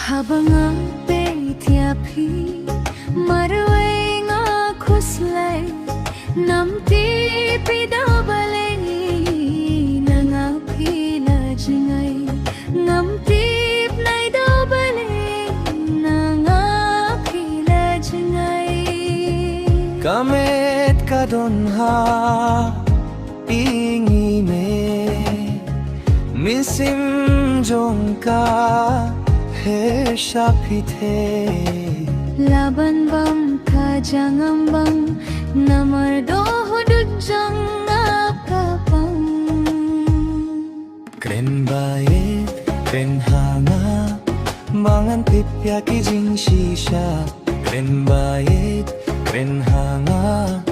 Habang ang tiapi marway nga kuslay namti pidabalay nangapi na jingay namtip nay dabalay nangapi na jingay Kamet kadonha ingi me misim jongka he shapite laban bam kajangam bang namar dohodud jang akapang kren bae kren hanga mangan tipya ki jing shisha kren bae kren hanga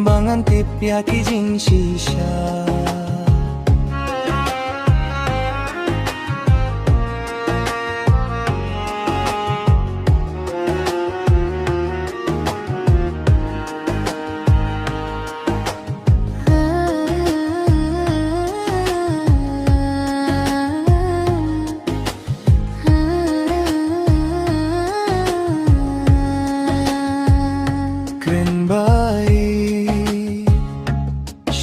mangan tipya ki jing shisha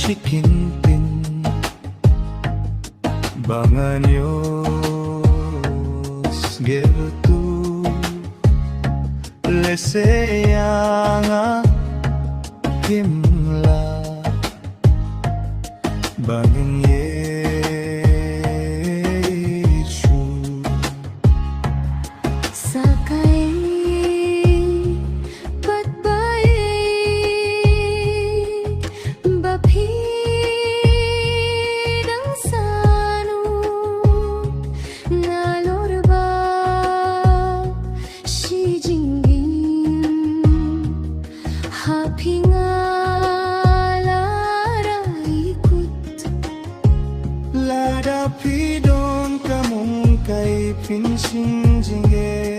Shikintin Banganyos Gertu Leseyanga Kimla Banganyechu Sakay Lada pidon kamong kay pinsin jingge